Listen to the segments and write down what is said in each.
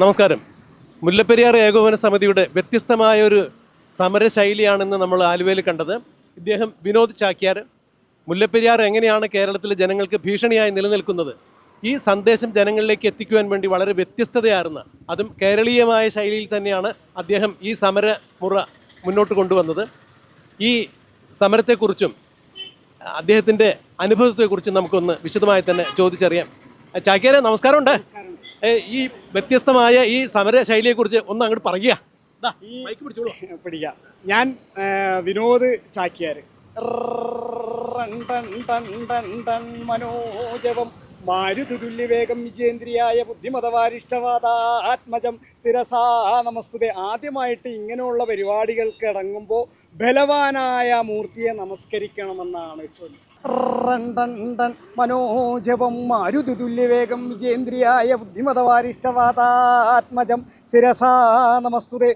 നമസ്കാരം. മുല്ലപ്പെരിയാർ ഏകോപന സമിതിയുടെ വ്യത്യസ്തമായ ഒരു സമരശൈലിയാണെന്ന് നമ്മൾ ആലുവയിൽ കണ്ടത്. ഇദ്ദേഹം വിനോദ് ചാക്യാർ മുല്ലപ്പെരിയാർ എങ്ങനെയാണ് കേരളത്തിലെ ജനങ്ങൾക്ക് ഭീഷണിയായി നിലനിൽക്കുന്നത്, ഈ സന്ദേശം ജനങ്ങളിലേക്ക് എത്തിക്കുവാൻ വേണ്ടി വളരെ വ്യത്യസ്തതയാർന്ന, അതും കേരളീയമായ ശൈലിയിൽ തന്നെയാണ് അദ്ദേഹം ഈ സമരമുറ മുന്നോട്ട് കൊണ്ടുവന്നത്. ഈ സമരത്തെക്കുറിച്ചും അദ്ദേഹത്തിൻ്റെ അനുഭവത്തെക്കുറിച്ചും നമുക്കൊന്ന് വിശദമായി തന്നെ ചോദിച്ചറിയാം. ചാക്യാരെ, നമസ്കാരമുണ്ട്. ഈ വ്യത്യസ്തമായ ഈ സമര ശൈലിയെക്കുറിച്ച് ഒന്ന് അങ്ങോട്ട് പറയുക. പിടിക്കാം. ഞാൻ വിനോദ് ചാക്യാർ. മനോജവം മാരുതുല്യവേഗം വിജേന്ദ്രിയായ ബുദ്ധിമതവാരിഷ്ടവാദാത്മജം ശിരസാ നമസ്തുതേ. ആദ്യമായിട്ട് ഇങ്ങനെയുള്ള പരിപാടികൾക്ക് ഇറങ്ങുമ്പോൾ ബലവാനായ മൂർത്തിയെ നമസ്കരിക്കണമെന്നാണ് ചോദ്യം. മനോജപം മാരുതുല്യവേഗം വിജേന്ദ്രിയായ ബുദ്ധിമതവാരിഷ്ടവാദാത്മജം ശിരസാ നമസ്തുതേ.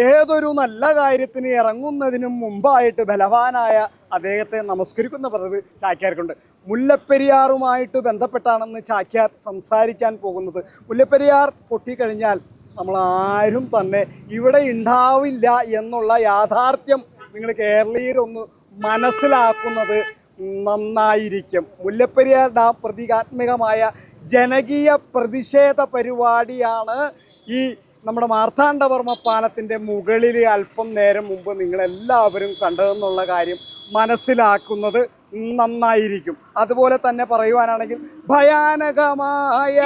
ഏതൊരു നല്ല കാര്യത്തിന് ഇറങ്ങുന്നതിനും മുമ്പായിട്ട് ബലവാനായ അദ്ദേഹത്തെ നമസ്കരിക്കുന്ന പതിവ് ചാക്യാർക്കുണ്ട്. മുല്ലപ്പെരിയാറുമായിട്ട് ബന്ധപ്പെട്ടാണെന്ന് ചാക്യാർ സംസാരിക്കാൻ പോകുന്നത്. മുല്ലപ്പെരിയാർ പൊട്ടിക്കഴിഞ്ഞാൽ നമ്മളാരും തന്നെ ഇവിടെ ഉണ്ടാവില്ല എന്നുള്ള യാഥാർത്ഥ്യം നിങ്ങൾ കേരളീയരൊന്ന് മനസ്സിലാക്കുന്നത് നന്നായിരിക്കും. മുല്ലപ്പെരിയാർ ഡാം പ്രതീകാത്മകമായ ജനകീയ പ്രതിഷേധ പരിപാടിയാണ് ഈ നമ്മുടെ മാർത്താണ്ഡവർമ്മ പാലത്തിൻ്റെ മുകളിൽ അല്പം നേരം മുമ്പ് നിങ്ങളെല്ലാവരും കണ്ടതെന്നുള്ള കാര്യം മനസ്സിലാക്കുന്നത് നന്നായിരിക്കും. അതുപോലെ തന്നെ പറയുവാനാണെങ്കിൽ ഭയാനകമായ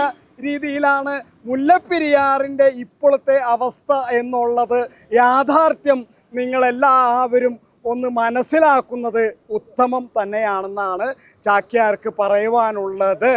രീതിയിലാണ് മുല്ലപ്പെരിയാറിൻ്റെ ഇപ്പോഴത്തെ അവസ്ഥ എന്നുള്ളത് യാഥാർത്ഥ്യം നിങ്ങളെല്ലാവരും ഒന്ന് മനസ്സിലാക്കുന്നത് ഉത്തമം തന്നെയാണെന്നാണ് ചാക്യാർക്ക് പറയുവാനുള്ളത്.